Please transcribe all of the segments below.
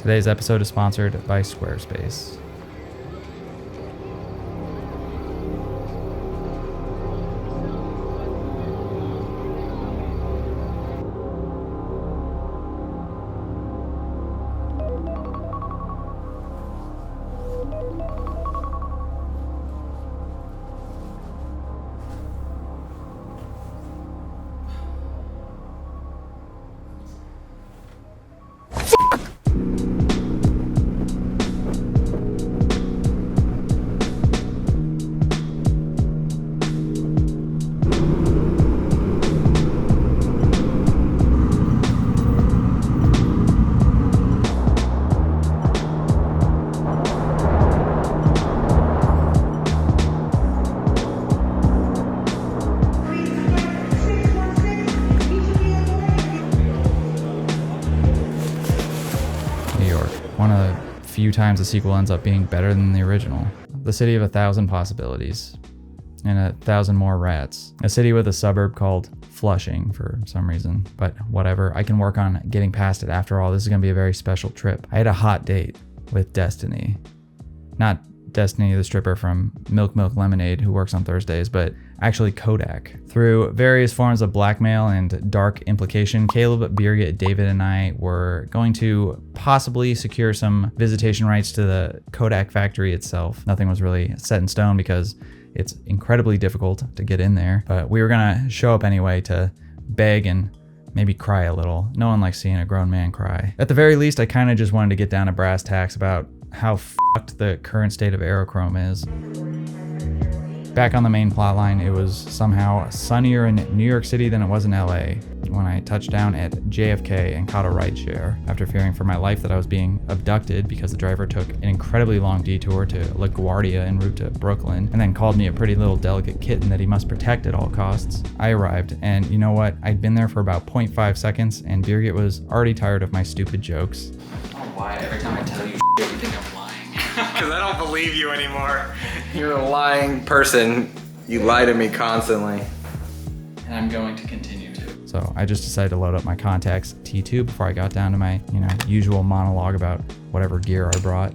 Today's episode is sponsored by Squarespace. One of the few times the sequel ends up being better than the original. The city of 1,000 possibilities. And 1,000 more rats. A city with a suburb called Flushing for some reason. But whatever, I can work on getting past it. After all, this is gonna be a very special trip. I had a hot date with Destiny. Not Destiny the stripper from Milk Milk Lemonade who works on Thursdays, but actually Kodak. Through various forms of blackmail and dark implication, Caleb, Birgit, David, and I were going to possibly secure some visitation rights to the Kodak factory itself. Nothing was really set in stone because it's incredibly difficult to get in there, but we were gonna show up anyway to beg and maybe cry a little. No one likes seeing a grown man cry. At the very least, I kind of just wanted to get down to brass tacks about how fucked the current state of Aerochrome is. Back on the main plotline, it was somehow sunnier in New York City than it was in LA when I touched down at JFK and caught a rideshare after fearing for my life that I was being abducted because the driver took an incredibly long detour to LaGuardia en route to Brooklyn and then called me a pretty little delicate kitten that he must protect at all costs. I arrived, and you know what? I'd been there for about 0.5 seconds, and Birgit was already tired of my stupid jokes. Why every time I tell you you think I'm lying? Because I don't believe you anymore. You're a lying person. You lie to me constantly. And I'm going to continue to. So I just decided to load up my Contax T2 before I got down to my, usual monologue about whatever gear I brought.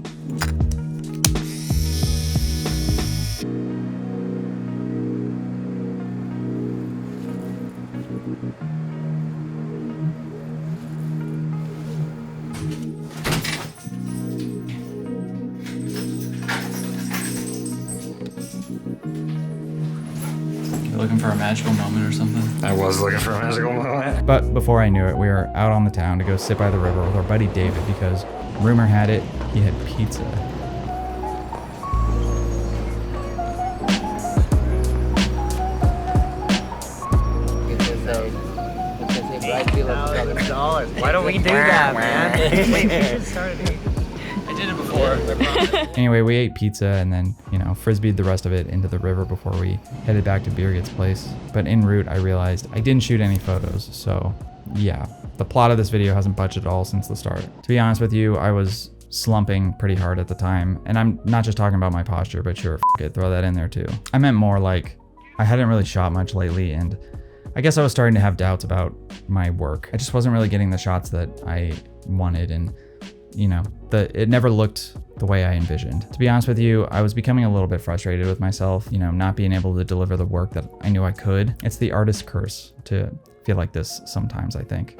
Looking for a magical moment or something? I was looking for a magical moment. But before I knew it, we were out on the town to go sit by the river with our buddy David because rumor had it he had pizza. Why don't we do that, man? Wait, we should start it. I did it before. Anyway, we ate pizza and then, frisbeed the rest of it into the river before we headed back to Birgit's place. But en route, I realized I didn't shoot any photos, so yeah. The plot of this video hasn't budged at all since the start. To be honest with you, I was slumping pretty hard at the time, and I'm not just talking about my posture, but sure, f it, throw that in there too. I meant more like, I hadn't really shot much lately, and I guess I was starting to have doubts about my work. I just wasn't really getting the shots that I wanted, and it never looked the way I envisioned. To be honest with you, I was becoming a little bit frustrated with myself, not being able to deliver the work that I knew I could. It's the artist's curse to feel like this sometimes, I think.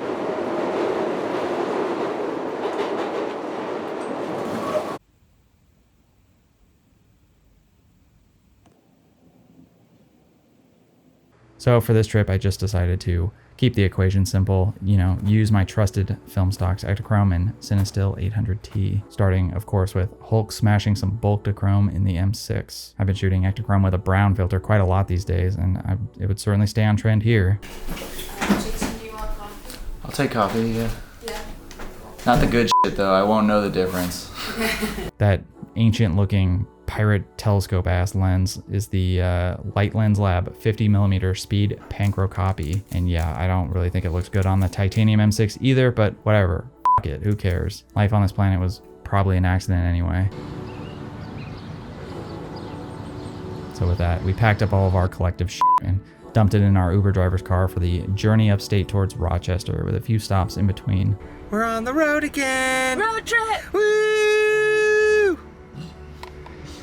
So for this trip, I just decided to keep the equation simple, use my trusted film stocks Ektachrome and Cinestill 800T, starting of course with Hulk smashing some Bulktachrome in the M6. I've been shooting Ektachrome with a brown filter quite a lot these days, and it would certainly stay on trend here. I'll take coffee, yeah. Not the good shit though, I won't know the difference. That ancient looking pirate telescope ass lens is the Light Lens Lab 50mm speed Pancro copy, and yeah, I don't really think it looks good on the titanium M6 either, but whatever, f it, who cares? Life on this planet was probably an accident anyway. So with that, we packed up all of our collective shit and dumped it in our Uber driver's car for the journey upstate towards Rochester with a few stops in between. We're on the road again. Road trip! Woo!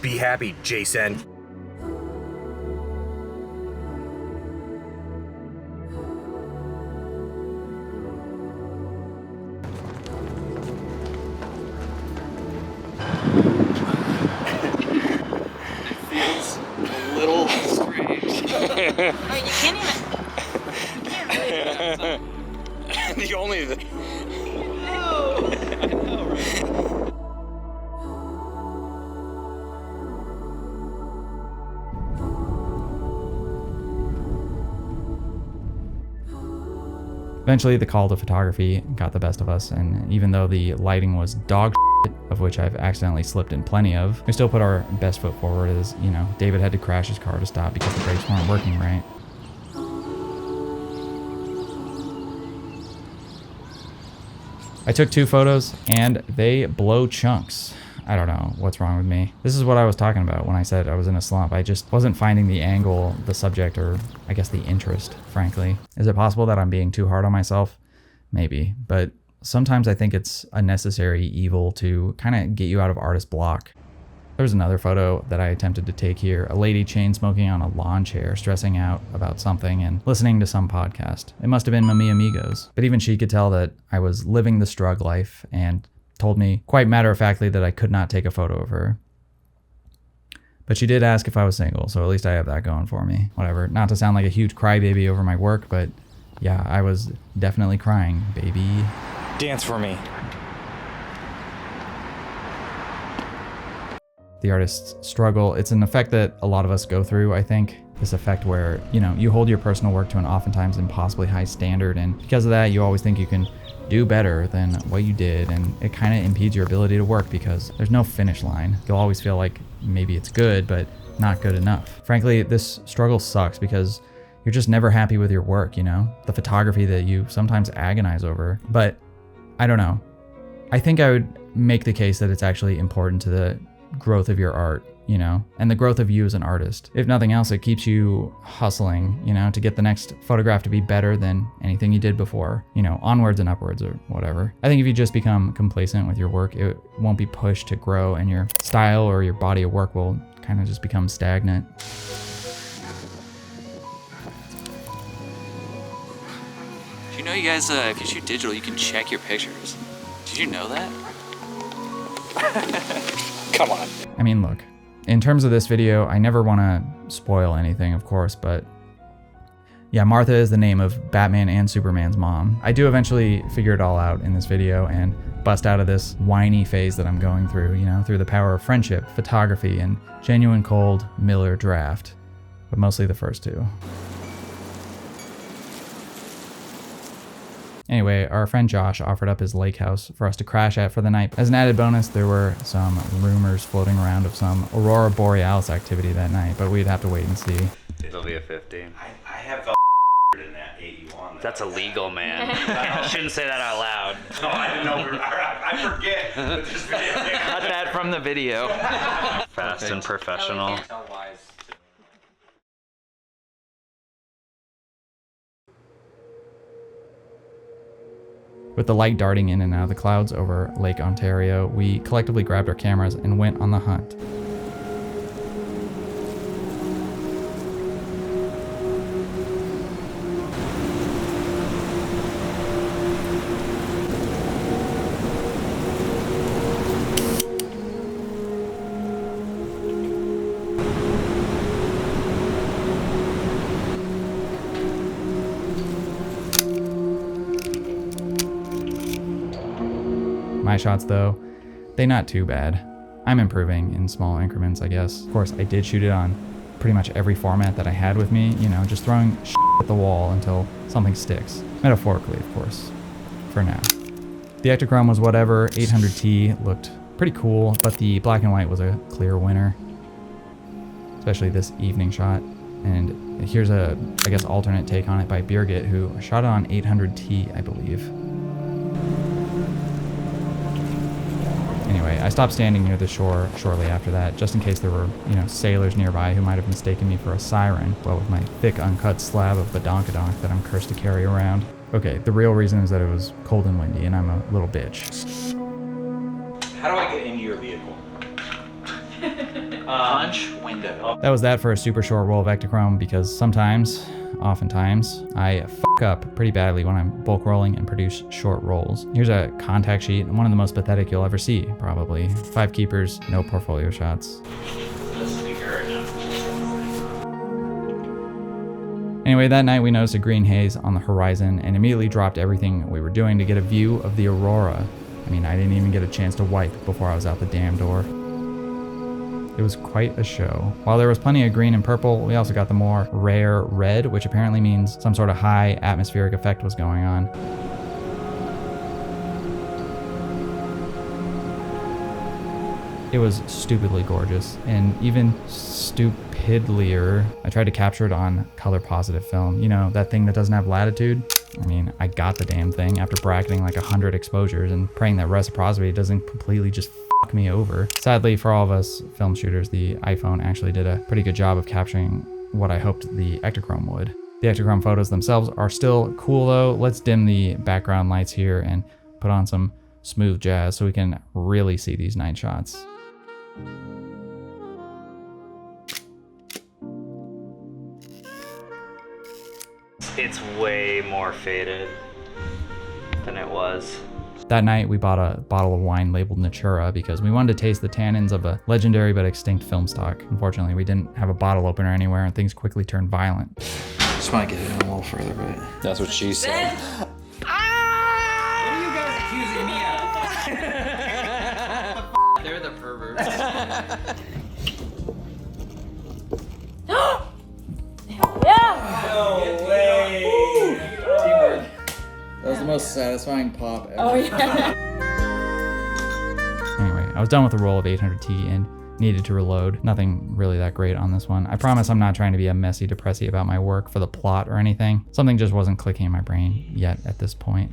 Be happy, Jason. Oh, you can't even. You can't really. The only. Eventually, the call to photography got the best of us, and even though the lighting was dog shit, of which I've accidentally slipped in plenty of, we still put our best foot forward as, you know, David had to crash his car to stop because the brakes weren't working right. I took 2 photos, and they blow chunks. I don't know what's wrong with me. This is what I was talking about when I said I was in a slump. I just wasn't finding the angle, the subject, or I guess the interest, frankly. Is it possible that I'm being too hard on myself? Maybe, but sometimes I think it's a necessary evil to kind of get you out of artist block. There's another photo that I attempted to take here. A lady chain smoking on a lawn chair, stressing out about something and listening to some podcast. It must have been Mami Amigos. But even she could tell that I was living the strug life and told me quite matter-of-factly that I could not take a photo of her. But she did ask if I was single, so at least I have that going for me. Whatever. Not to sound like a huge crybaby over my work, but yeah, I was definitely crying, baby. Dance for me. The artist's struggle, it's an effect that a lot of us go through, I think. This effect where, you know, you hold your personal work to an oftentimes impossibly high standard, and because of that, you always think you can do better than what you did, and it kind of impedes your ability to work because there's no finish line. You'll always feel like maybe it's good, but not good enough. Frankly, this struggle sucks because you're just never happy with your work, you know? The photography that you sometimes agonize over. But I don't know. I think I would make the case that it's actually important to the growth of your art, you know, and the growth of you as an artist. If nothing else, it keeps you hustling, you know, to get the next photograph to be better than anything you did before, you know, onwards and upwards or whatever. I think if you just become complacent with your work, it won't be pushed to grow, and your style or your body of work will kind of just become stagnant. Do you know, you guys, if you shoot digital, you can check your pictures? Did you know that? Come on. I mean, look, in terms of this video, I never want to spoil anything, of course, but yeah, Martha is the name of Batman and Superman's mom. I do eventually figure it all out in this video and bust out of this whiny phase that I'm going through, you know, through the power of friendship, photography, and genuine cold Miller draft, but mostly the first 2. Anyway, our friend Josh offered up his lake house for us to crash at for the night. As an added bonus, there were some rumors floating around of some Aurora Borealis activity that night, but we'd have to wait and see. It'll be a 15. I have the in that 81. That's illegal, man. I shouldn't say that out loud. No, I didn't know. I forget. With this video. Cut that from the video. Fast and professional. With the light darting in and out of the clouds over Lake Ontario, we collectively grabbed our cameras and went on the hunt. My shots, though, they not too bad. I'm improving in small increments, I guess. Of course, I did shoot it on pretty much every format that I had with me, you know, just throwing shit at the wall until something sticks. Metaphorically, of course, for now. The Ektachrome was whatever. 800T looked pretty cool, but the black and white was a clear winner, especially this evening shot. And here's a, I guess, alternate take on it by Birgit, who shot it on 800T, I believe. Anyway, I stopped standing near the shore shortly after that, just in case there were, sailors nearby who might have mistaken me for a siren, what with my thick uncut slab of badonkadonk that I'm cursed to carry around. Okay, the real reason is that it was cold and windy and I'm a little bitch. How do I get into your vehicle? Punch window. That was that for a super short roll of Ektachrome because oftentimes, I fuck up pretty badly when I'm bulk rolling and produce short rolls. Here's a contact sheet, one of the most pathetic you'll ever see, probably. 5 keepers, no portfolio shots. Anyway, that night we noticed a green haze on the horizon and immediately dropped everything we were doing to get a view of the aurora. I mean, I didn't even get a chance to wipe before I was out the damn door. It was quite a show. While there was plenty of green and purple, we also got the more rare red, which apparently means some sort of high atmospheric effect was going on. It was stupidly gorgeous, and even stupidlier. I tried to capture it on color positive film. You know, that thing that doesn't have latitude? I mean, I got the damn thing after bracketing like 100 exposures and praying that reciprocity doesn't completely just fuck me over. Sadly for all of us film shooters, the iPhone actually did a pretty good job of capturing what I hoped the Ektachrome would. The Ektachrome photos themselves are still cool though. Let's dim the background lights here and put on some smooth jazz so we can really see these night shots. It's way more faded than it was. That night, we bought a bottle of wine labeled Natura because we wanted to taste the tannins of a legendary but extinct film stock. Unfortunately, we didn't have a bottle opener anywhere and things quickly turned violent. Just want to get it in a little further, but that's what she said. They're the perverts. That was the most satisfying pop ever. Oh, yeah. Anyway, I was done with a roll of 800T and needed to reload. Nothing really that great on this one. I promise I'm not trying to be a messy depressy about my work for the plot or anything. Something just wasn't clicking in my brain yet at this point.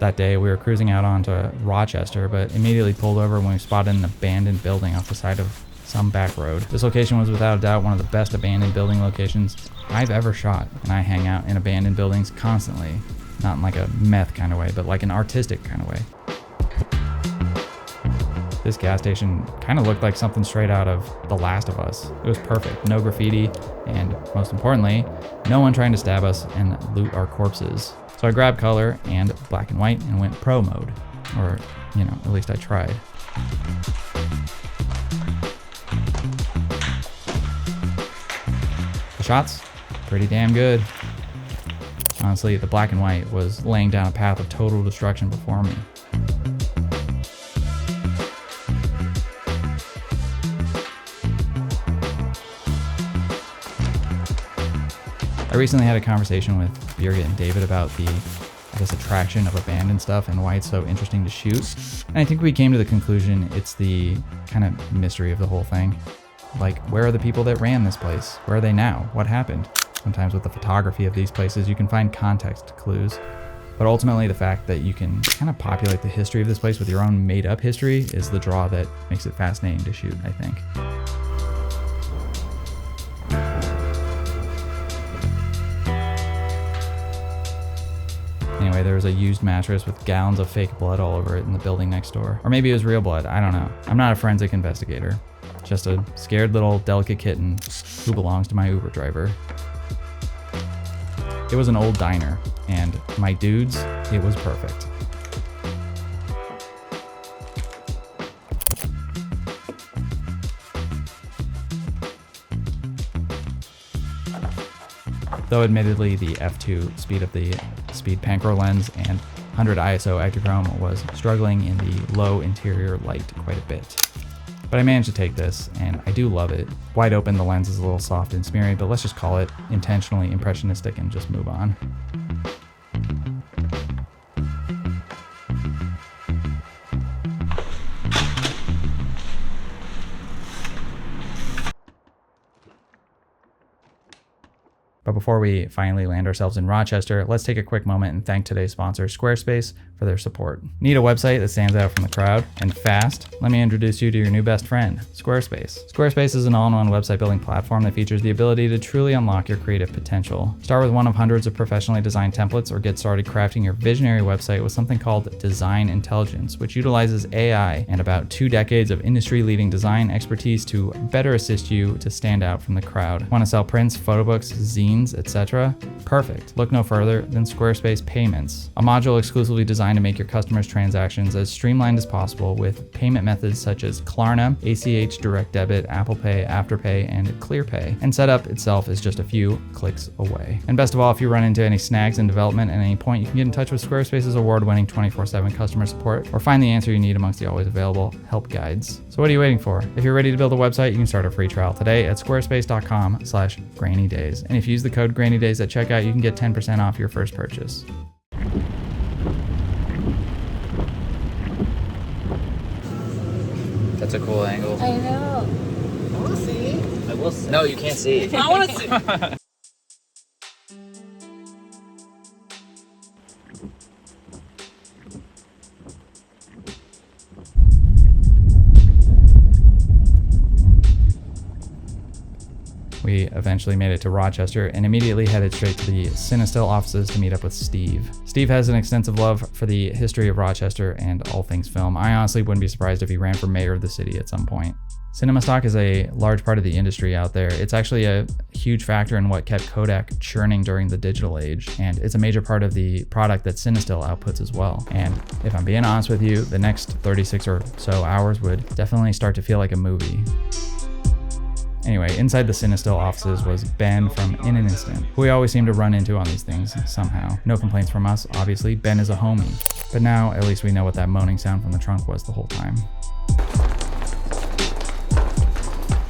That day, we were cruising out onto Rochester, but immediately pulled over when we spotted an abandoned building off the side of some back road. This location was without a doubt one of the best abandoned building locations I've ever shot, and I hang out in abandoned buildings constantly. Not in like a meth kind of way, but like an artistic kind of way. This gas station kind of looked like something straight out of The Last of Us. It was perfect, no graffiti, and most importantly, no one trying to stab us and loot our corpses. So I grabbed color and black and white and went pro mode. Or, at least I tried. The shots, pretty damn good. Honestly, the black and white was laying down a path of total destruction before me. I recently had a conversation with Birgit and David about the, attraction of abandoned stuff and why it's so interesting to shoot. And I think we came to the conclusion it's the kind of mystery of the whole thing. Like, where are the people that ran this place? Where are they now? What happened? Sometimes with the photography of these places, you can find context clues. But ultimately, the fact that you can kind of populate the history of this place with your own made-up history is the draw that makes it fascinating to shoot, I think. Anyway, there was a used mattress with gallons of fake blood all over it in the building next door. Or maybe it was real blood, I don't know. I'm not a forensic investigator. Just a scared little delicate kitten who belongs to my Uber driver. It was an old diner. And my dudes, it was perfect. Though admittedly the f2 speed of the Speed Panchro lens and 100 ISO Ektachrome was struggling in the low interior light quite a bit. But I managed to take this, and I do love it. Wide open, the lens is a little soft and smeary, but let's just call it intentionally impressionistic and just move on. But before we finally land ourselves in Rochester, let's take a quick moment and thank today's sponsor, Squarespace, for their support. Need a website that stands out from the crowd and fast? Let me introduce you to your new best friend, Squarespace. Squarespace is an all-in-one website building platform that features the ability to truly unlock your creative potential. Start with one of hundreds of professionally designed templates or get started crafting your visionary website with something called Design Intelligence, which utilizes AI and about 2 decades of industry-leading design expertise to better assist you to stand out from the crowd. Want to sell prints, photo books, zines, etc.? Perfect. Look no further than Squarespace Payments, a module exclusively designed to make your customers' transactions as streamlined as possible with payment methods such as Klarna, ACH Direct Debit, Apple Pay, Afterpay, and ClearPay. And setup itself is just a few clicks away. And best of all, if you run into any snags in development at any point, you can get in touch with Squarespace's award-winning 24/7 customer support or find the answer you need amongst the always available help guides. So what are you waiting for? If you're ready to build a website, you can start a free trial today at squarespace.com/grainydays. And if you use the code grainydays at checkout, you can get 10% off your first purchase. That's a cool angle. I know. I want to see. I will see. No, you can't see. I want to see. We eventually made it to Rochester and immediately headed straight to the Cinestill offices to meet up with Steve. Steve has an extensive love for the history of Rochester and all things film. I honestly wouldn't be surprised if he ran for mayor of the city at some point. Cinema stock is a large part of the industry out there. It's actually a huge factor in what kept Kodak churning during the digital age, and it's a major part of the product that Cinestill outputs as well. And if I'm being honest with you, the next 36 or so hours would definitely start to feel like a movie. Anyway, inside the Cinestill offices was Ben from In an Instant, who we always seem to run into on these things somehow. No complaints from us, obviously. Ben is a homie. But now, at least we know what that moaning sound from the trunk was the whole time.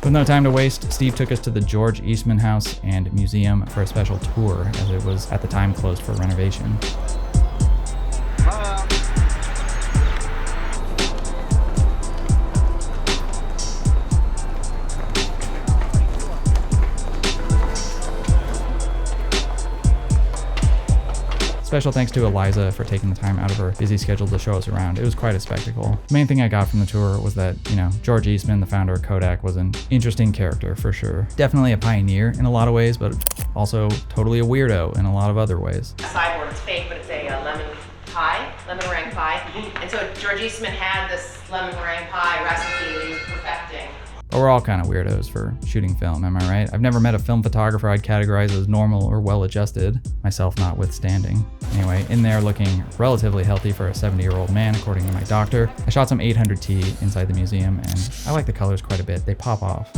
With no time to waste, Steve took us to the George Eastman House and Museum for a special tour, as it was at the time closed for renovation. Special thanks to Eliza for taking the time out of her busy schedule to show us around. It was quite a spectacle. The main thing I got from the tour was that, George Eastman, the founder of Kodak, was an interesting character for sure. Definitely a pioneer in a lot of ways, but also totally a weirdo in a lot of other ways. Sideboard, it's fake, but it's a lemon meringue pie. And so George Eastman had this lemon meringue pie recipe that he was perfecting. But we're all kind of weirdos for shooting film, am I right? I've never met a film photographer I'd categorize as normal or well-adjusted, myself notwithstanding. Anyway, in there looking relatively healthy for a 70-year-old man, according to my doctor, I shot some 800T inside the museum, and I like the colors quite a bit. They pop off.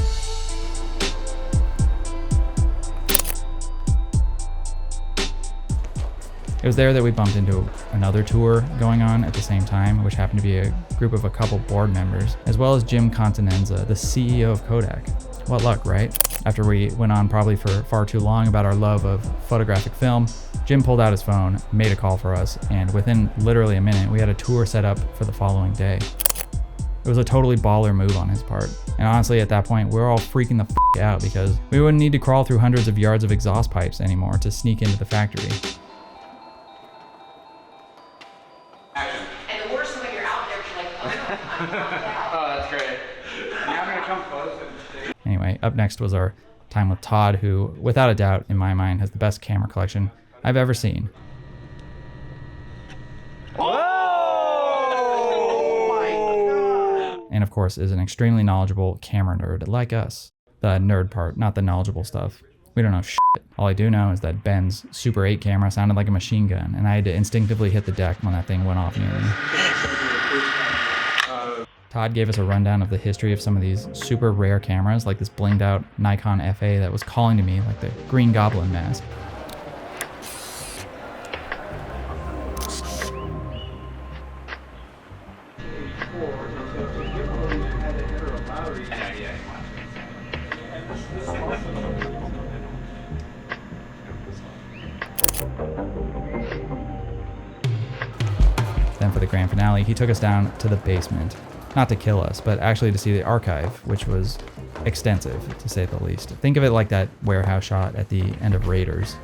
It was there that we bumped into another tour going on at the same time, which happened to be a group of a couple board members, as well as Jim Continenza, the CEO of Kodak. What luck, right? After we went on probably for far too long about our love of photographic film, Jim pulled out his phone, made a call for us, and within literally a minute, we had a tour set up for the following day. It was a totally baller move on his part. And honestly, at that point, we were all freaking the f out because we wouldn't need to crawl through hundreds of yards of exhaust pipes anymore to sneak into the factory. And the worst is when you're out there, you're like, oh, I'm out. Oh, that's great. Now I'm gonna come close. Anyway, up next was our time with Todd, who, without a doubt, in my mind, has the best camera collection I've ever seen. And of course, is an extremely knowledgeable camera nerd like us. The nerd part, not the knowledgeable stuff. We don't know shit. All I do know is that Ben's Super 8 camera sounded like a machine gun, and I had to instinctively hit the deck when that thing went off near me. Todd gave us a rundown of the history of some of these super rare cameras, like this blinged out Nikon FA that was calling to me like the Green Goblin mask. Then for the grand finale, he took us down to the basement. Not to kill us, but actually to see the archive, which was extensive, to say the least. Think of it like that warehouse shot at the end of Raiders.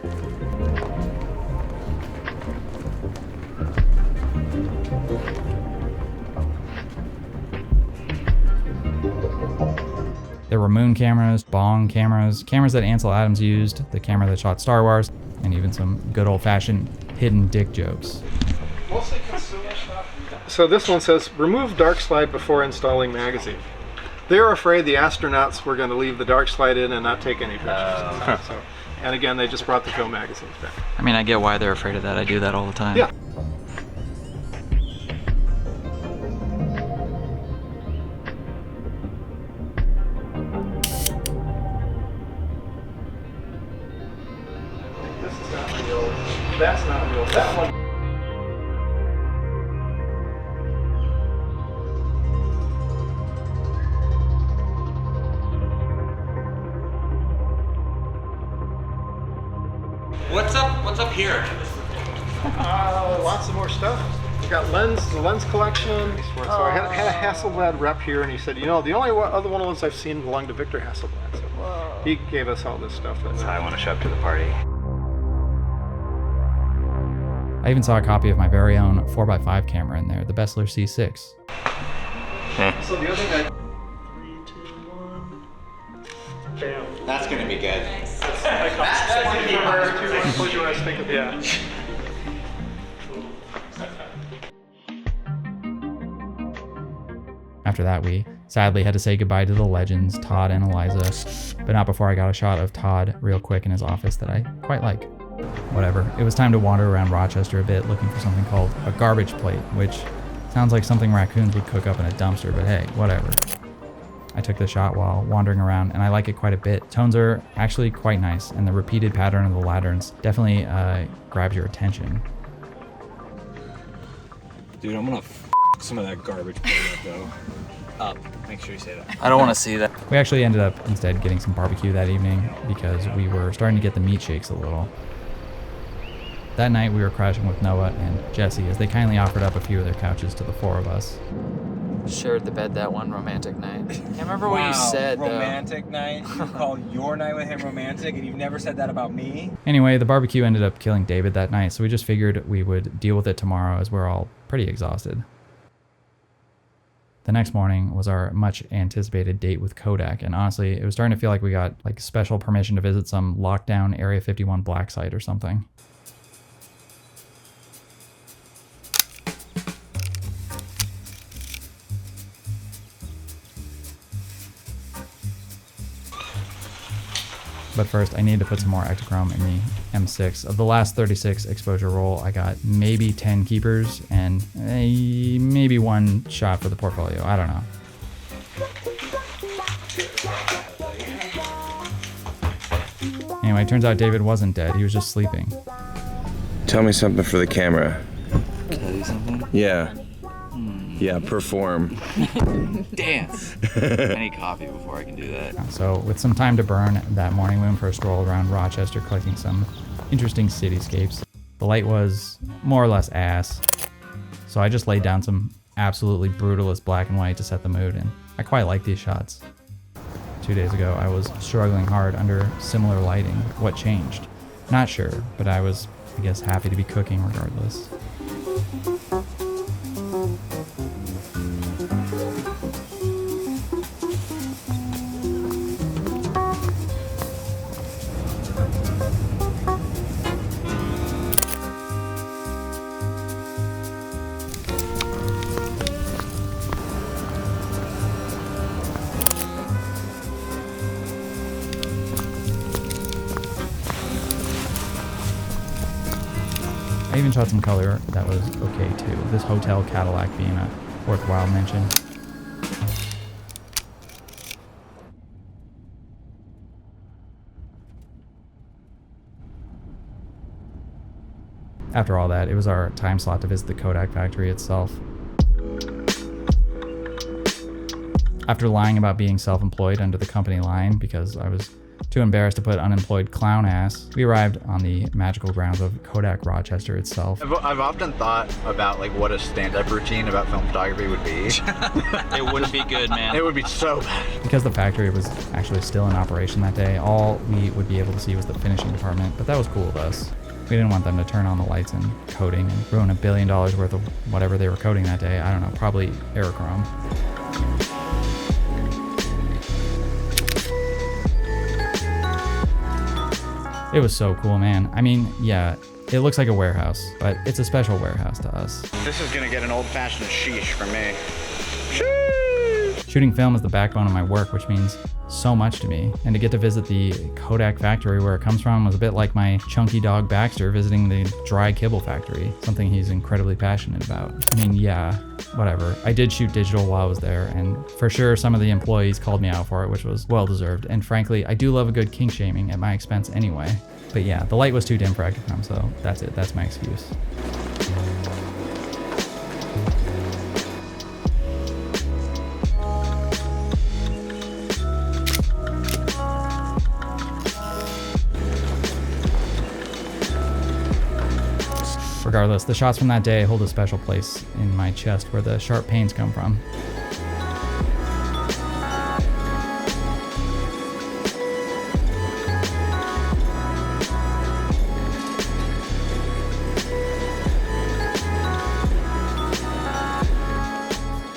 There were moon cameras, bong cameras, cameras that Ansel Adams used, the camera that shot Star Wars, and even some good old-fashioned hidden dick jokes. So this one says, remove dark slide before installing magazine. They were afraid the astronauts were going to leave the dark slide in and not take any pictures. So, and again, they just brought the Go magazines back. I mean, I get why they're afraid of that. I do that all the time. Yeah. This is not real. That's not real. That one. What's up here? Lots of more stuff. We got the lens collection. So I had a Hasselblad rep here, and he said, you know, the only other one of those I've seen belonged to Victor Hasselblad. So he gave us all this stuff. That's how I want to show up to the party. I even saw a copy of my very own 4x5 camera in there, the Bessler C6. So the other thing I... 3, 2, 1. Bam. That's gonna be good. Yeah. After that, we sadly had to say goodbye to the legends, Todd and Eliza, but not before I got a shot of Todd real quick in his office that I quite like. Whatever, it was time to wander around Rochester a bit looking for something called a garbage plate, which sounds like something raccoons would cook up in a dumpster, but hey, whatever. I took the shot while wandering around, and I like it quite a bit. Tones are actually quite nice, and the repeated pattern of the lanterns definitely grabs your attention. Dude, I'm gonna some of that garbage plate up, though. Up. Make sure you say that. I don't want to see that. We actually ended up instead getting some barbecue that evening because we were starting to get the meat shakes a little. That night we were crashing with Noah and Jesse as they kindly offered up a few of their couches to the four of us. Shared the bed that one romantic night. Can't remember what you said, romantic night? You call your night with him romantic, and you've never said that about me? Anyway, the barbecue ended up killing David that night, so we just figured we would deal with it tomorrow as we're all pretty exhausted. The next morning was our much anticipated date with Kodak, and honestly, it was starting to feel like we got like special permission to visit some lockdown Area 51 black site or something. But first, I need to put some more Ektachrome in the M6. Of the last 36 exposure roll, I got maybe 10 keepers and maybe one shot for the portfolio. I don't know. Anyway, it turns out David wasn't dead. He was just sleeping. Tell me something for the camera. Tell you something? Yeah. Yeah, perform. Dance. I need coffee before I can do that. So with some time to burn that morning, we went for a stroll around Rochester collecting some interesting cityscapes. The light was more or less ass, so I just laid down some absolutely brutalist black and white to set the mood, and I quite like these shots. 2 days ago, I was struggling hard under similar lighting. What changed? Not sure, but I was, I guess, happy to be cooking regardless. even shot some color that was okay too. This Hotel Cadillac being a worthwhile mention. After all that, it was our time slot to visit the Kodak factory itself. After lying about being self-employed under the company line because I was too embarrassed to put unemployed clown ass, we arrived on the magical grounds of Kodak Rochester itself. I've often thought about like what a stand-up routine about film photography would be. It wouldn't be good, man. It would be so bad. Because the factory was actually still in operation that day, all we would be able to see was the finishing department, but that was cool with us. We didn't want them to turn on the lights and coating and ruin $1 billion worth of whatever they were coating that day. I don't know, probably aerochrome. It was so cool, man. I mean, yeah, it looks like a warehouse, but it's a special warehouse to us. This is gonna get an old-fashioned sheesh from me. Shooting film is the backbone of my work, which means so much to me. And to get to visit the Kodak factory where it comes from was a bit like my chunky dog Baxter visiting the dry kibble factory, something he's incredibly passionate about. I mean, yeah, whatever. I did shoot digital while I was there, and for sure some of the employees called me out for it, which was well-deserved. And frankly, I do love a good kink shaming at my expense anyway. But yeah, the light was too dim for Ektachrome, so that's it. That's my excuse. Regardless, the shots from that day hold a special place in my chest where the sharp pains come from.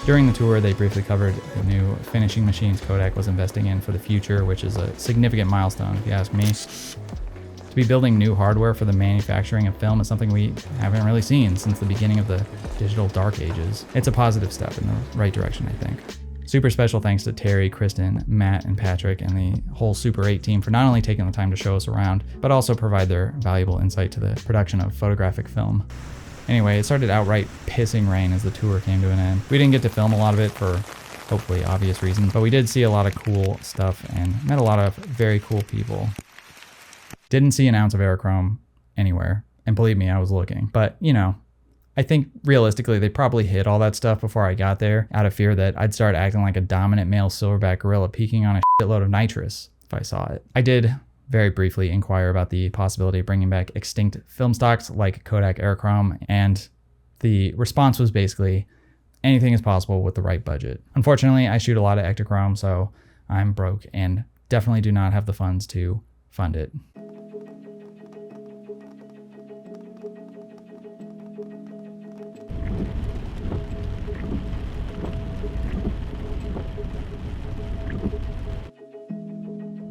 During the tour, they briefly covered the new finishing machines Kodak was investing in for the future, which is a significant milestone, if you ask me. To be building new hardware for the manufacturing of film is something we haven't really seen since the beginning of the digital dark ages. It's a positive step in the right direction, I think. Super special thanks to Terry, Kristen, Matt, and Patrick, and the whole Super 8 team for not only taking the time to show us around, but also provide their valuable insight to the production of photographic film. Anyway, it started outright pissing rain as the tour came to an end. We didn't get to film a lot of it for hopefully obvious reasons, but we did see a lot of cool stuff and met a lot of very cool people. Didn't see an ounce of aerochrome anywhere, and believe me, I was looking. But, you know, I think realistically they probably hid all that stuff before I got there out of fear that I'd start acting like a dominant male silverback gorilla peeking on a shitload of nitrous if I saw it. I did very briefly inquire about the possibility of bringing back extinct film stocks like Kodak Aerochrome, and the response was basically anything is possible with the right budget. Unfortunately, I shoot a lot of Ektachrome, so I'm broke and definitely do not have the funds to fund it.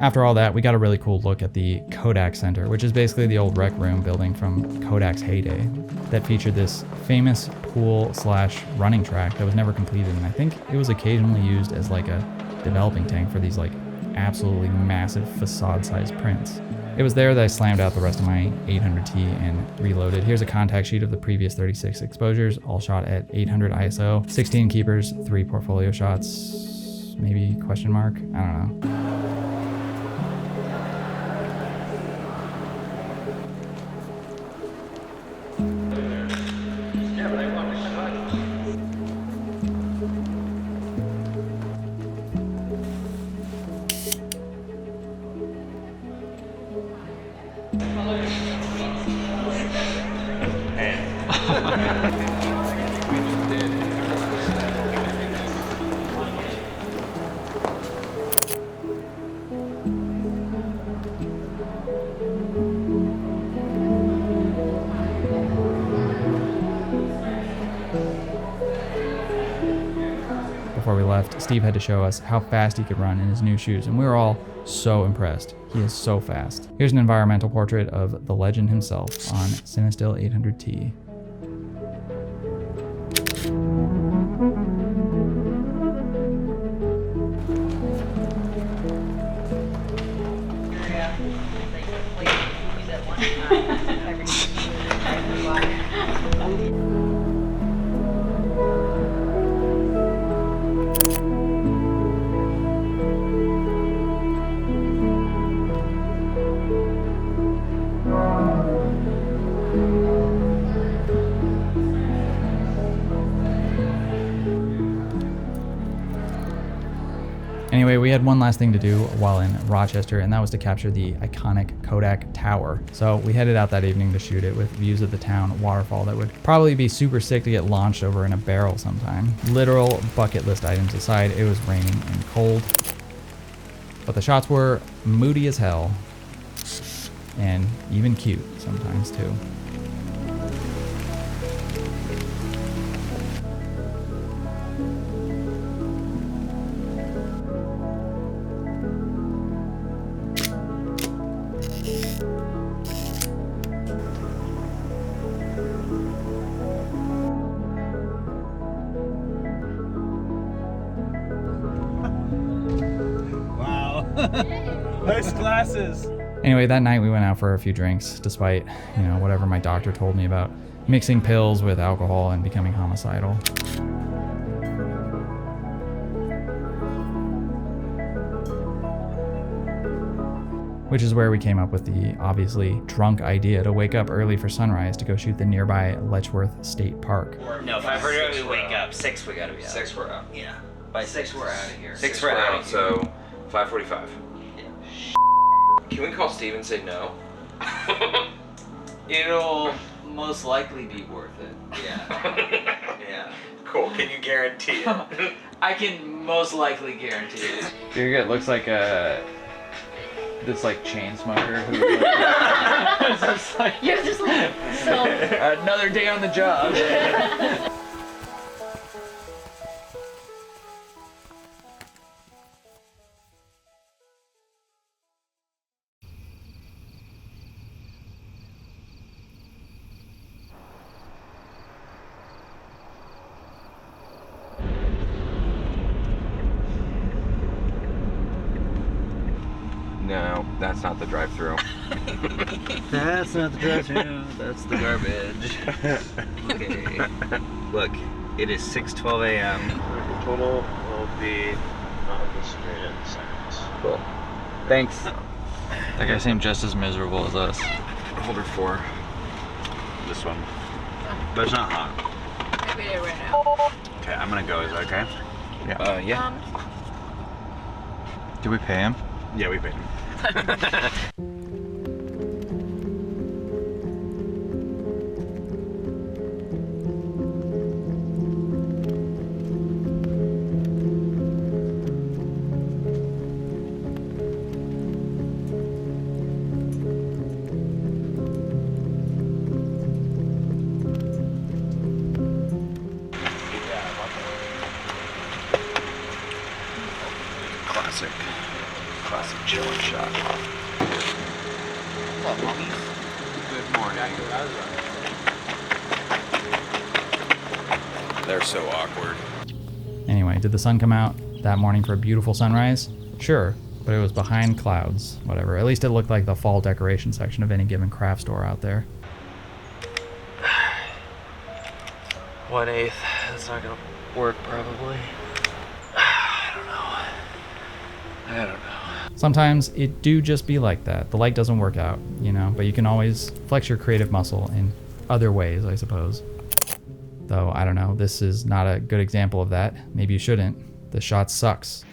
After all that, we got a really cool look at the Kodak Center, which is basically the old rec room building from Kodak's heyday that featured this famous pool/running track that was never completed, and I think it was occasionally used as like a developing tank for these like absolutely massive facade-sized prints. It was there that I slammed out the rest of my 800T and reloaded. Here's a contact sheet of the previous 36 exposures, all shot at 800 ISO, 16 keepers, 3 portfolio shots, maybe question mark, I don't know. Before we left, Steve had to show us how fast he could run in his new shoes, and we were all so impressed. He is so fast. Here's an environmental portrait of the legend himself on Cinestill 800T. Anyway, we had one last thing to do while in Rochester, and that was to capture the iconic Kodak Tower. So we headed out that evening to shoot it with views of the town waterfall that would probably be super sick to get launched over in a barrel sometime. Literal bucket list items aside, it was raining and cold. But the shots were moody as hell, and even cute sometimes too. Nice glasses. Anyway, that night we went out for a few drinks, despite, whatever my doctor told me about mixing pills with alcohol and becoming homicidal. Which is where we came up with the obviously drunk idea to wake up early for sunrise to go shoot the nearby Letchworth State Park. No, 5:30 we wake up. 6 we gotta be out. 6 we're out. Yeah. By 6 we're out of here. 6 we're out, so 5:45. Can we call Steve and say no? It'll most likely be worth it. Yeah. Yeah. Cool, can you guarantee it? I can most likely guarantee it. It looks like this chain smoker who You're just like, so. Another day on the job. No, that's not the drive-through. That's not the drive-thru. That's the garbage. Okay. Look, it is 6:12 a.m. The total will be on the screen in seconds. Cool. Thanks. That guy seemed just as miserable as us. Holder 4. This one. But it's not hot. I read it right now. Okay, I'm gonna go. Is that okay? Yeah. Yeah. Did we pay him? Yeah, we paid him. Classic chilling shot. What's up, homies? Good morning. They're so awkward. Anyway, did the sun come out that morning for a beautiful sunrise? Sure, but it was behind clouds. Whatever. At least it looked like the fall decoration section of any given craft store out there. 1/8. That's not gonna work, probably. I don't know. Sometimes it do just be like that. The light doesn't work out, but you can always flex your creative muscle in other ways, I suppose. Though, I don't know, this is not a good example of that. Maybe you shouldn't. The shot sucks.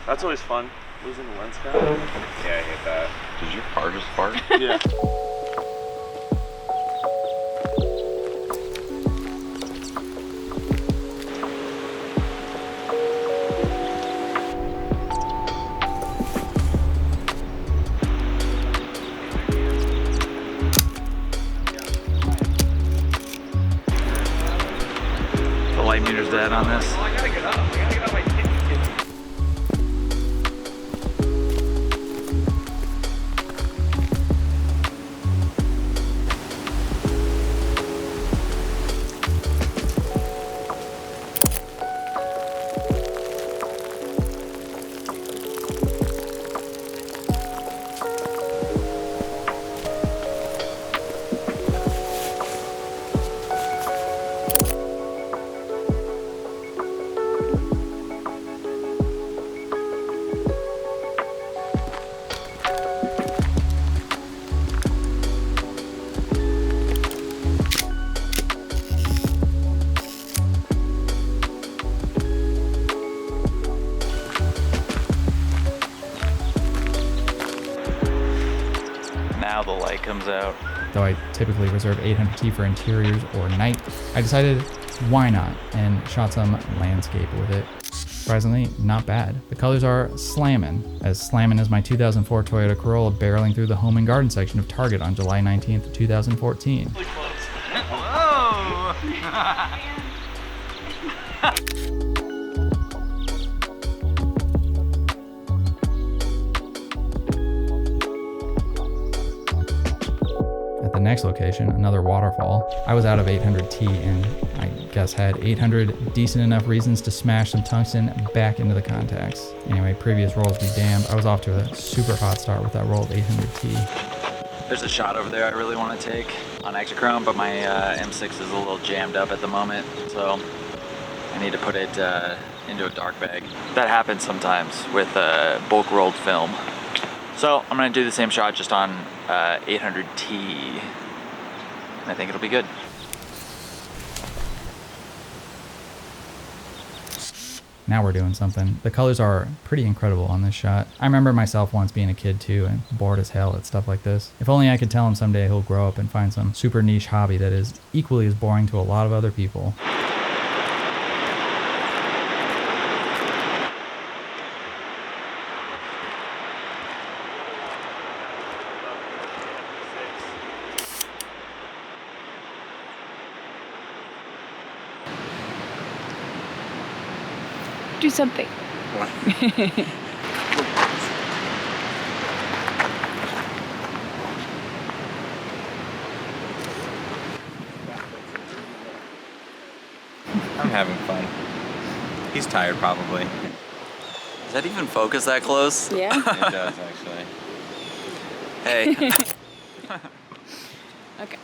That's always fun. Losing the lens cap. Yeah, I hate that. Did your car just fart? Yeah. Light meter's dead on this. I gotta get up. I gotta get up my Though I typically reserve 800T for interiors or night, I decided why not and shot some landscape with it. Surprisingly, not bad. The colors are slammin', as slammin' as my 2004 Toyota Corolla barreling through the home and garden section of Target on July 19th, 2014. At the next location, another waterfall, I was out of 800T and I guess had 800 decent enough reasons to smash some tungsten back into the contacts. Anyway, previous rolls be damned, I was off to a super hot start with that roll of 800T. There's a shot over there I really want to take on Ektachrome, but my M6 is a little jammed up at the moment, so I need to put it into a dark bag. That happens sometimes with bulk rolled film. So I'm gonna do the same shot just on 800T, and I think it'll be good. Now we're doing something. The colors are pretty incredible on this shot. I remember myself once being a kid too and bored as hell at stuff like this. If only I could tell him someday he'll grow up and find some super niche hobby that is equally as boring to a lot of other people. Do something. I'm having fun. He's tired, probably. Does that even focus that close? Yeah. It does, actually. Hey. Okay.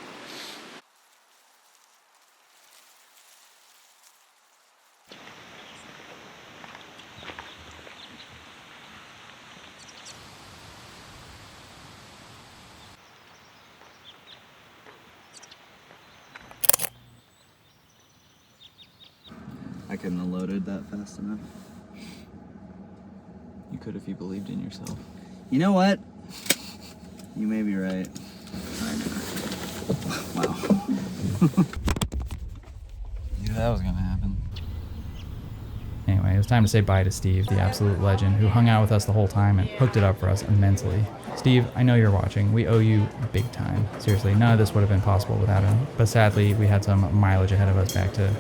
I couldn't have loaded that fast enough. You could if you believed in yourself. You know what? You may be right. Wow. Knew that was gonna happen. Anyway, it was time to say bye to Steve, the absolute legend, who hung out with us the whole time and hooked it up for us immensely. Steve, I know you're watching. We owe you big time. Seriously, none of this would have been possible without him. But sadly, we had some mileage ahead of us back to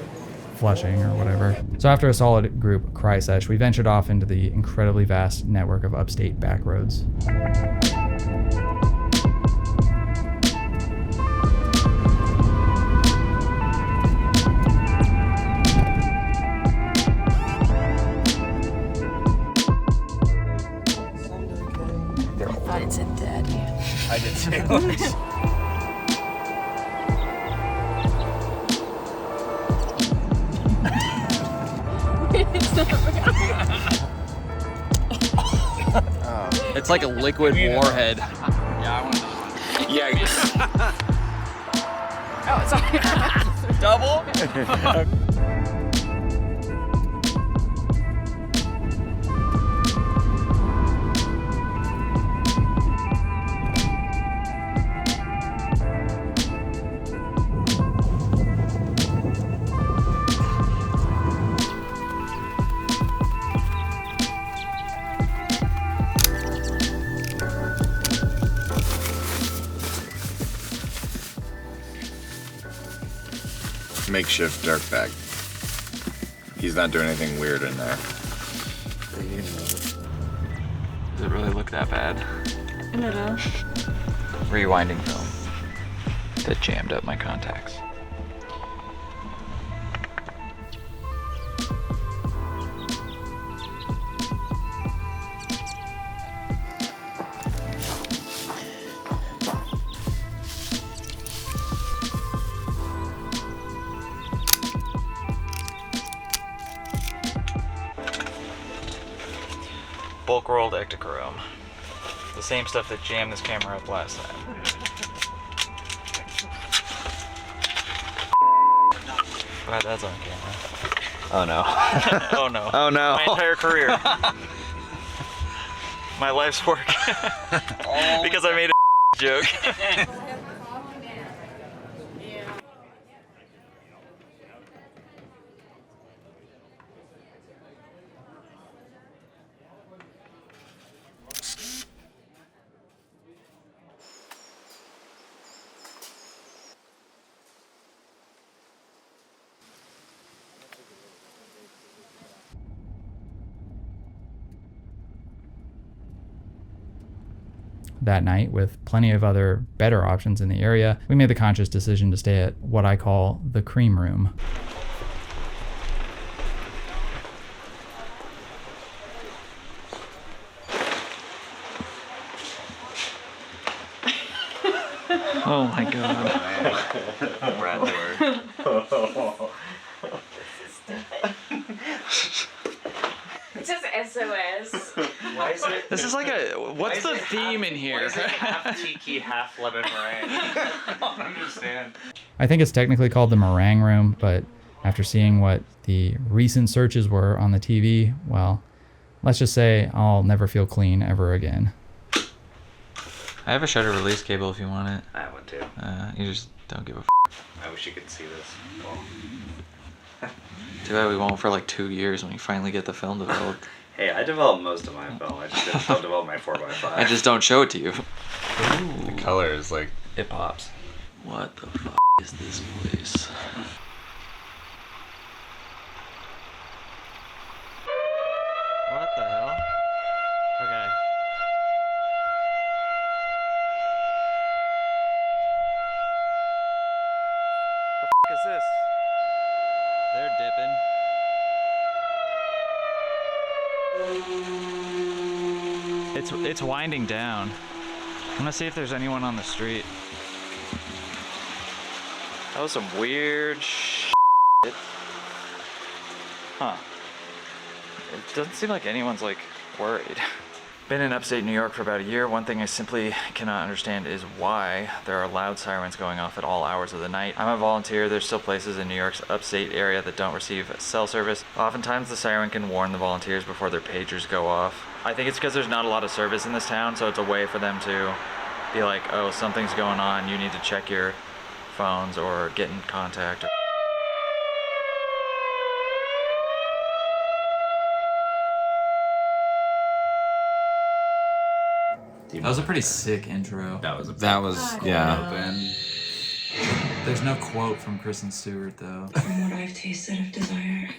Flushing or whatever. So after a solid group cry sesh, we ventured off into the incredibly vast network of upstate back roads. I thought it said daddy. I did too. It's like a liquid warhead. Yeah, I want to. Yeah. Oh, sorry. Double? Makeshift dirt bag. He's not doing anything weird in there. Does it really look that bad? I don't know. Rewinding film that jammed up my contacts. Bulk rolled Ektachrome. The same stuff that jammed this camera up last time. Glad that's on camera. Oh no. Oh no. Oh no. My entire career. My life's work. Because I made a joke. that night with plenty of other better options in the area, we made the conscious decision to stay at what I call the Cream Room. Oh my god. Brad door. It says SOS. Why is it? This is like a. What's the theme in here? Why is it half tiki, half lemon meringue? I don't understand. I think it's technically called the Meringue Room, but after seeing what the recent searches were on the TV, well, let's just say I'll never feel clean ever again. I have a shutter release cable if you want it. I want to. You just don't give a f. I wish you could see this. Well, Too bad we won't for like 2 years when we finally get the film developed. hey, I developed most of my film. I just don't develop my 4x5. I just don't show it to you. The color is like It pops. What the f is this place? What the hell? Okay. The f is this? They're dipping. It's winding down. I'm gonna see if there's anyone on the street. That was some weird shit. Huh. It doesn't seem like anyone's like worried. Been in upstate New York for about a year. One thing I simply cannot understand is why there are loud sirens going off at all hours of the night. I'm a volunteer. There's still places in New York's upstate area that don't receive cell service. Oftentimes the siren can warn the volunteers before their pagers go off. I think it's because there's not a lot of service in this town, so it's a way for them to be like, oh, something's going on. You need to check your phones or get in contact. That was a pretty sick intro. that was yeah. There's no quote from Kristen Stewart though. From what I've tasted of desire.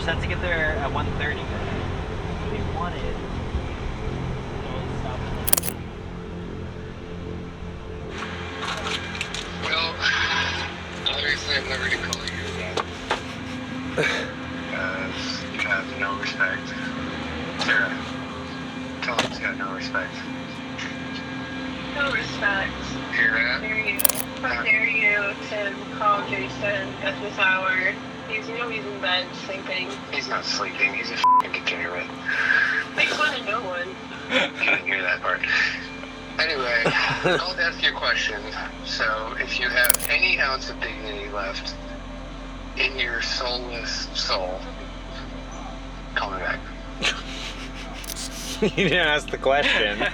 Set to get there at 1:30. We wanted. Well, obviously I'm never gonna call you that. Because you have no respect. Sarah, tell him he's got no respect. No respect. Hear that? How dare you to call Jason at this hour? He's he's in bed sleeping. He's not sleeping, he's a f***ing degenerate. Makes fun of no one. I didn't hear that part. Anyway, I'll ask you a question. So, if you have any ounce of dignity left in your soulless soul, call me back. You didn't ask the question.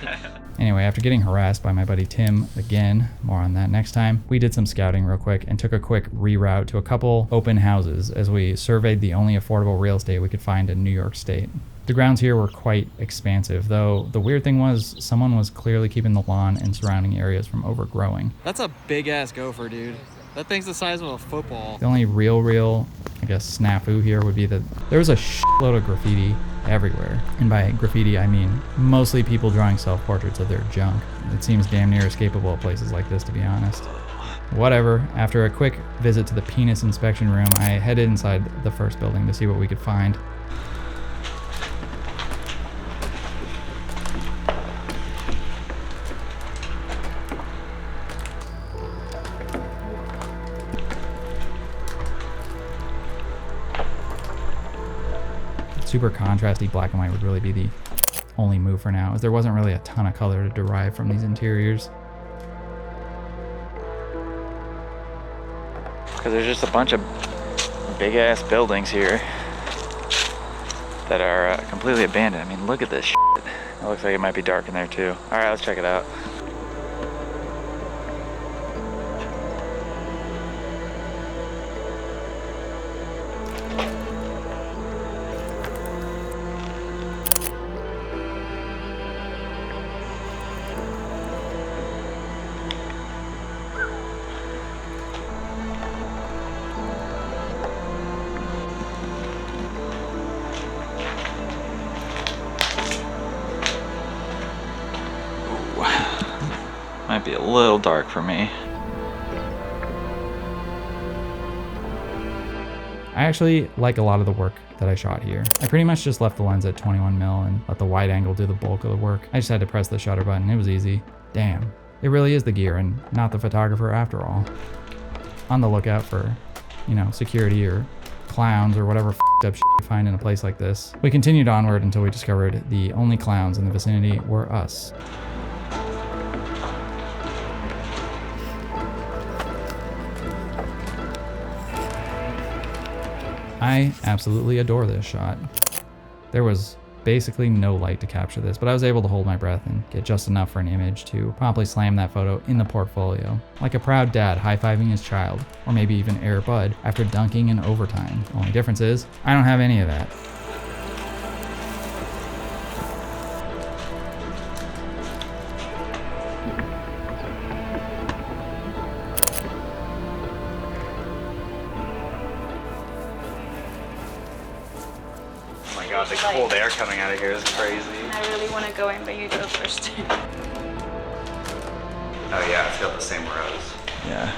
Anyway, after getting harassed by my buddy Tim again, more on that next time, we did some scouting real quick and took a quick reroute to a couple open houses as we surveyed the only affordable real estate we could find in New York State. The grounds here were quite expansive, though the weird thing was someone was clearly keeping the lawn and surrounding areas from overgrowing. That's a big ass gopher, dude. That thing's the size of a football. The only real, I guess, snafu here would be that there was a shitload of graffiti everywhere. And by graffiti, I mean mostly people drawing self-portraits of their junk. It seems damn near escapable at places like this, to be honest. Whatever, after a quick visit to the penis inspection room, I headed inside the first building to see what we could find. Super contrasty black and white would really be the only move for now, as there wasn't really a ton of color to derive from these interiors. Because there's just a bunch of big ass buildings here that are completely abandoned. I mean, look at this shit. It looks like it might be dark in there too. All right, let's check it out. Might be a little dark for me. I actually like a lot of the work that I shot here. I pretty much just left the lens at 21mm and let the wide angle do the bulk of the work. I just had to press the shutter button. It was easy. Damn, it really is the gear and not the photographer after all. On the lookout for, you know, security or clowns or whatever f***ed up shit you find in a place like this. We continued onward until we discovered the only clowns in the vicinity were us. I absolutely adore this shot. There was basically no light to capture this, but I was able to hold my breath and get just enough for an image to promptly slam that photo in the portfolio. Like a proud dad high-fiving his child, or maybe even Air Bud after dunking in overtime. Only difference is, I don't have any of that. The cold air coming out of here is crazy. I really want to go in, but you go first. Oh yeah, it's got the same rose. Yeah.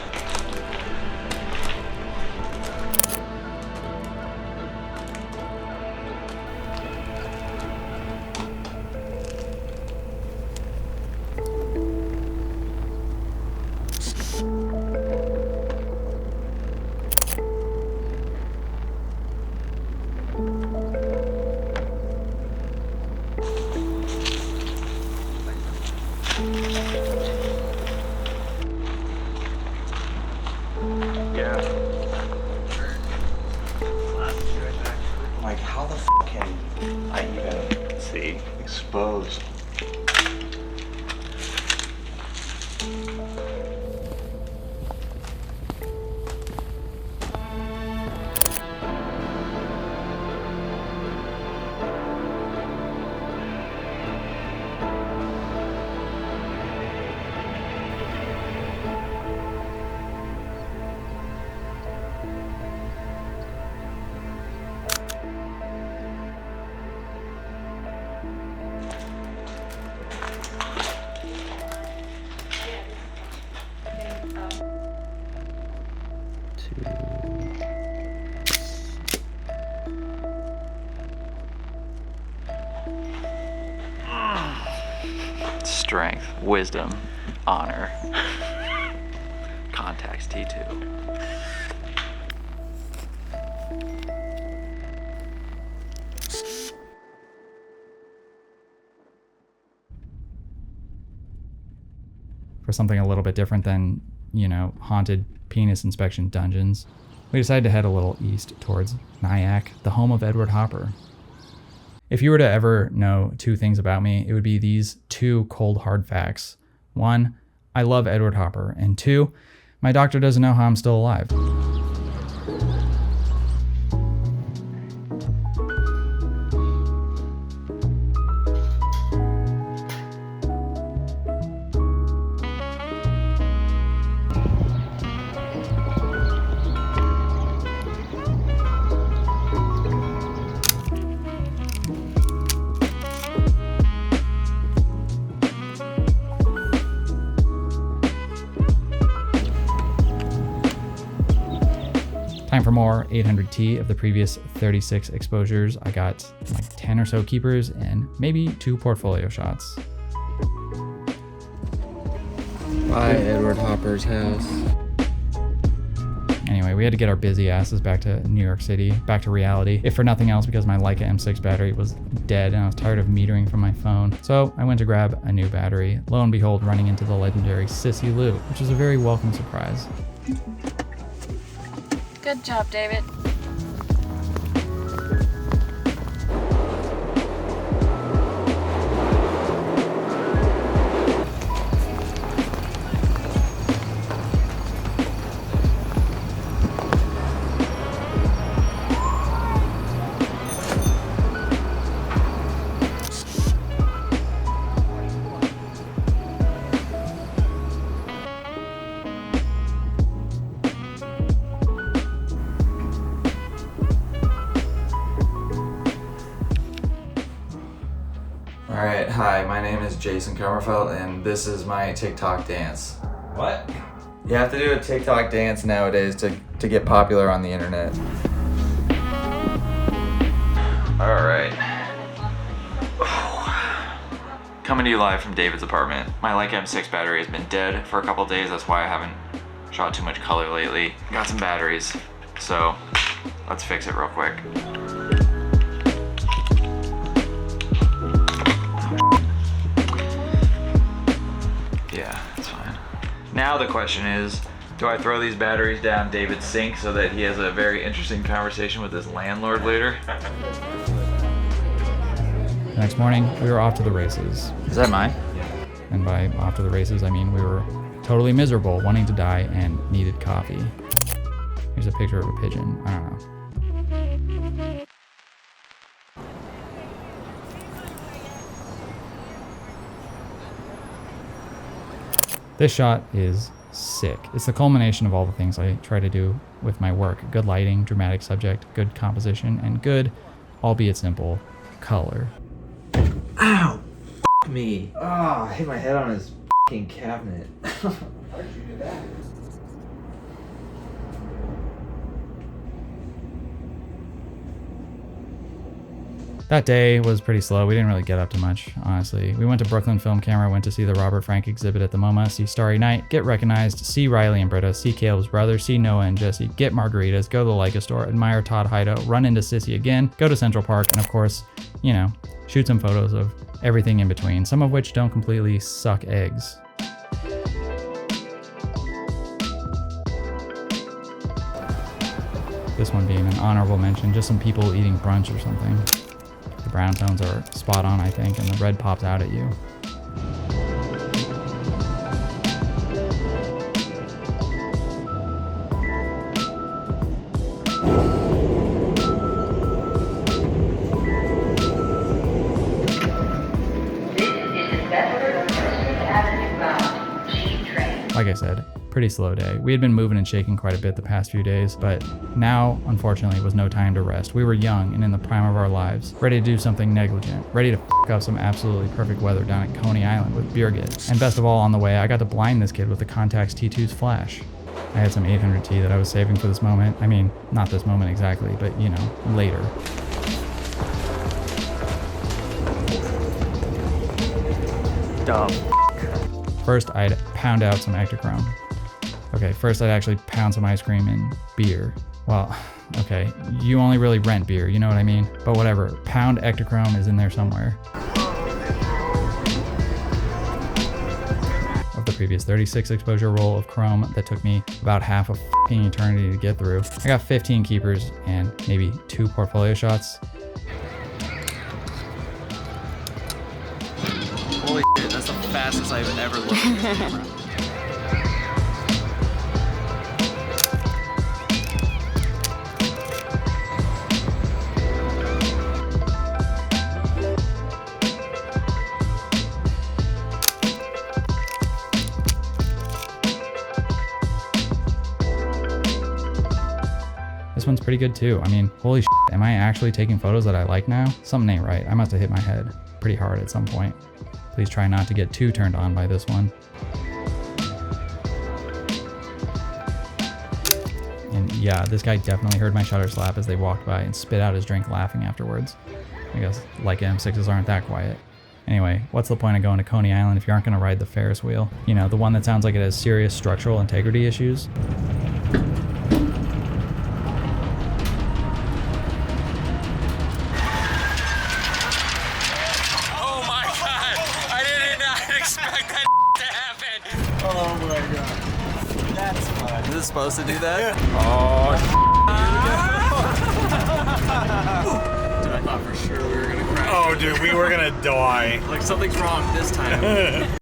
Like, how the f can I even see exposed? Strength, wisdom, honor. Contacts T2. For something a little bit different than, you know, haunted penis inspection dungeons, we decided to head a little east towards Nyack, the home of Edward Hopper. If you were to ever know two things about me, it would be these two cold hard facts. One, I love Edward Hopper, and two, my doctor doesn't know how I'm still alive. Time for more 800T of the previous 36 exposures. I got like 10 or so keepers and maybe 2 portfolio shots. By Edward Hopper's house. Anyway, we had to get our busy asses back to New York City, back to reality, if for nothing else because my Leica M6 battery was dead and I was tired of metering from my phone. So I went to grab a new battery, lo and behold running into the legendary Sissy Lou, which was a very welcome surprise. Good job, David. Alright, hi, my name is Jason Comerfeld and this is my TikTok dance. What? You have to do a TikTok dance nowadays to get popular on the internet. Alright. Coming to you live from David's apartment. My Leica M6 battery has been dead for a couple days, that's why I haven't shot too much color lately. Got some batteries, so let's fix it real quick. Yeah, that's fine. Now the question is, do I throw these batteries down David's sink so that he has a very interesting conversation with his landlord later? The next morning, we were off to the races. Is that mine? And by off to the races, I mean we were totally miserable, wanting to die, and needed coffee. Here's a picture of a pigeon. I don't know. This shot is sick. It's the culmination of all the things I try to do with my work. Good lighting, dramatic subject, good composition, and good, albeit simple, color. Ow! F me. Oh, I hit my head on his f***ing cabinet. How did you do that? That day was pretty slow. We didn't really get up to much, honestly. We went to Brooklyn Film Camera, went to see the Robert Frank exhibit at the MoMA, see Starry Night, get recognized, see Riley and Britta, see Caleb's brother, see Noah and Jesse, get margaritas, go to the Leica store, admire Todd Hido, run into Sissy again, go to Central Park, and of course, you know, shoot some photos of everything in between, some of which don't completely suck eggs. This one being an honorable mention, just some people eating brunch or something. The brown tones are spot on, I think, and the red pops out at you. Like I said, pretty slow day. We had been moving and shaking quite a bit the past few days, but now, unfortunately, was no time to rest. We were young and in the prime of our lives, ready to do something negligent, ready to f*** up some absolutely perfect weather down at Coney Island with Birgit. And best of all, on the way, I got to blind this kid with the Contax T2's flash. I had some 800T that I was saving for this moment. I mean, not this moment exactly, but you know, later. Dumb. First, I'd pound out some Ektachrome. Okay, first I'd actually pound some ice cream and beer. Well, okay, you only really rent beer, you know what I mean? But whatever, pound Ektachrome is in there somewhere. Of the previous 36 exposure roll of chrome that took me about half a f***ing eternity to get through, I got 15 keepers and maybe 2 portfolio shots. Holy shit, that's the fastest I've ever looked at this camera. This one's pretty good too. I mean, holy shit, am I actually taking photos that I like now? Something ain't right. I must have hit my head pretty hard at some point. Please try not to get too turned on by this one. And yeah, this guy definitely heard my shutter slap as they walked by and spit out his drink laughing afterwards. I guess Leica M6s aren't that quiet. Anyway, what's the point of going to Coney Island if you aren't going to ride the Ferris wheel? You know, the one that sounds like it has serious structural integrity issues. supposed to do that? Oh, Dude, I thought for sure we were gonna crash. Oh, dude, we were gonna die. Like something's wrong this time.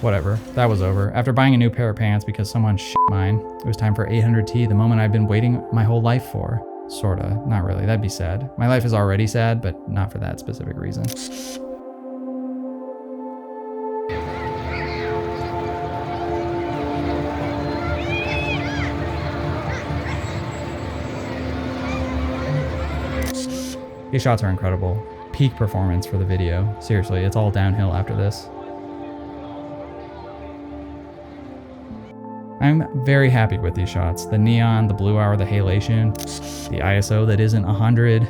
Whatever, that was over. After buying a new pair of pants because someone shit mine, it was time for 800T, the moment I've been waiting my whole life for. Sorta, not really, that'd be sad. My life is already sad, but not for that specific reason. These shots are incredible. Peak performance for the video. Seriously, it's all downhill after this. I'm very happy with these shots. The neon, the blue hour, the halation, the ISO that isn't 100.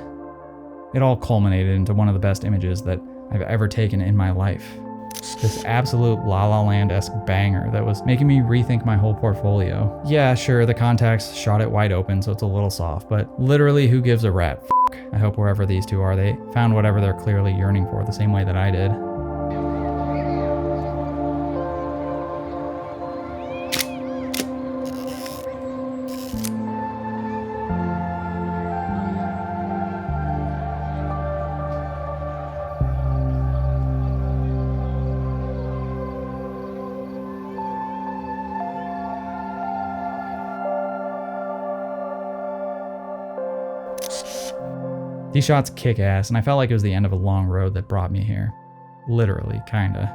It all culminated into one of the best images that I've ever taken in my life. This absolute La La Land-esque banger that was making me rethink my whole portfolio. Yeah, sure, the contacts shot it wide open, so it's a little soft, but literally who gives a rat f***? I hope wherever these two are, they found whatever they're clearly yearning for the same way that I did. These shots kick ass, and I felt like it was the end of a long road that brought me here. Literally, kinda.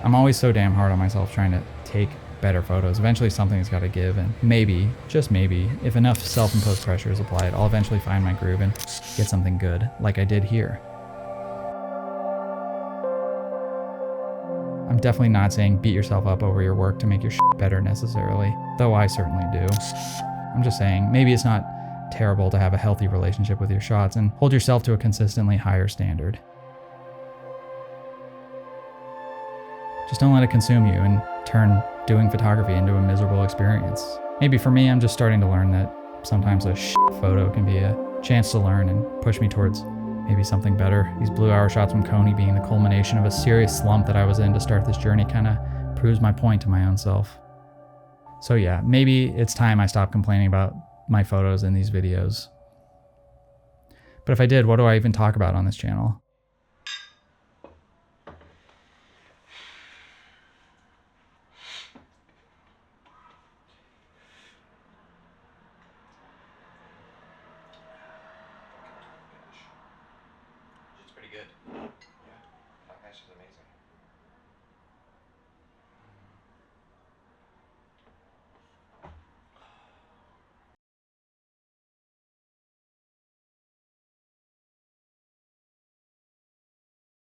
I'm always so damn hard on myself trying to take better photos. Eventually something's gotta give, and maybe, just maybe, if enough self-imposed pressure is applied, I'll eventually find my groove and get something good, like I did here. I'm definitely not saying beat yourself up over your work to make your shit better necessarily, though I certainly do. I'm just saying, maybe it's not terrible to have a healthy relationship with your shots and hold yourself to a consistently higher standard. Just don't let it consume you and turn doing photography into a miserable experience. Maybe for me, I'm just starting to learn that sometimes a shit photo can be a chance to learn and push me towards maybe something better. These blue hour shots from Coney being the culmination of a serious slump that I was in to start this journey kind of proves my point to my own self. So yeah, maybe it's time I stop complaining about my photos in these videos. But if I did, what do I even talk about on this channel? it's pretty good. Yeah, that match is amazing.